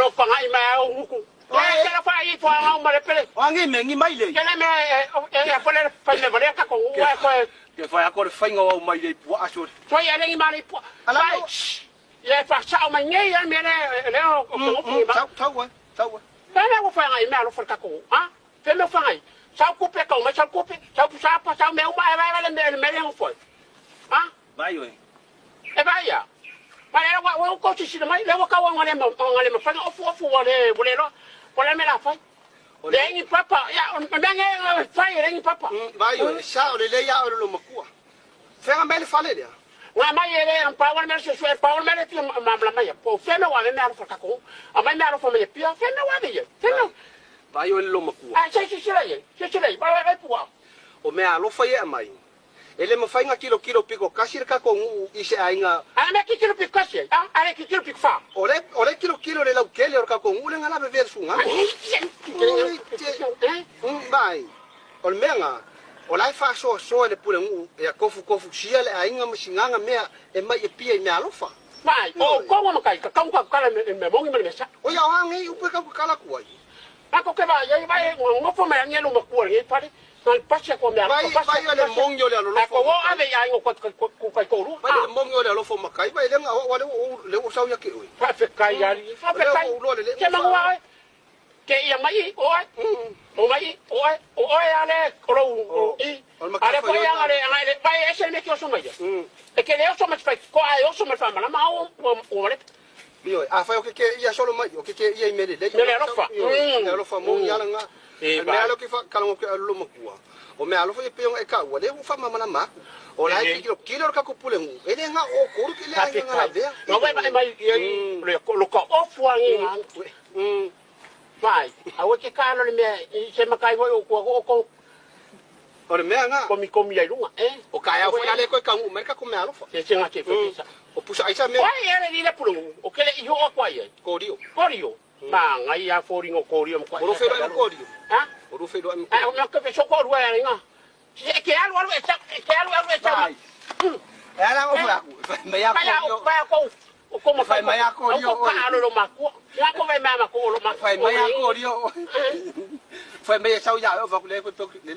lo pangai ma uku ke la fa I fa ngau ma le pele wangi mengi mai le ke le me e fa le fa me vale ka ko wa ko ke fa ko fa ngo mai le pu aso so ya le ma le pu ala ye fa sa ma nge ya me le ko tau Pena wo fa ngai me lo fa ka ko ha fe me fa ngai sa ku pe ka ma sa ku pe sa pa sa me ma va le me le fo ha vai oi e vai ya para wa ko ci mai le wa ka wa ngale ma fa ofu wa le lo me la fa le ni papa ya me nge fa le ni papa vai oi sa o le ya o lo makua fe nga me le fa le ya nga mai ele pa wa me se pa wa me le ti ma mai po fe me wa me lo fa ka ko a mai me lo fa me pia fe me wa me fe me vai oi lo makua ah se le ba va pu o me alo fa ye mai ele mo fa nga kilo piko kasir ka ko ise ainga ana ki kilo piko kasi ana ki kilo piko fa ole kilo le lau kele or ka ko ule nga la be versu nga vai ol menga olai fa so le pule ngu e kofu sia le ainga masinganga mea e mai e pia me alo fa vai o ko mo kai ka ka me mongi me sa o ya hangi upe ka kala kuai ako ke ba ye vai ngo fo me ngelo mo ku ngi pare nal pasha ko me alo vai le mongyo le alo ko wo ave ya ngo ko ko ru vai le mongyo le alo fo makai vai le nga wa le o sau ya ke oi fa fe kai ya fa fe kai ke ma wa ke ya mai o mai o ya le ko I ale ko ya ale vai ese me que so mai e que le so me fa ko ai o so me fa mala ma o le Io, fai o che ia solo mai, o che ia me le lo fa mo ya nga me alo che fa kala mo lo mo ku o me alo fa e pe e ka o le fa mama na ma o la kilo ka ko pule ngu e nga o ko ke le ai nga ve no vai lo ko ofu ngi vai a o che kalo le me se ma kai o ko o me nga komi ai lunga o ka ya fa le ko ka ngu me ka ko me alo fa se nga che fa o pusa aisa me ai ele ni le pulu o ke le I ho kwa ye korio ma ngai ya fori ngo korio mo kwa o fe do korio ha o fe do am o me ke so ko ruwa ya nga ke alu era o fa me ya ko o como fai mai a korio o ka lo ma ko ya ko vai ma ko lo ma fai mai a korio fai me sau ya o fa le ko le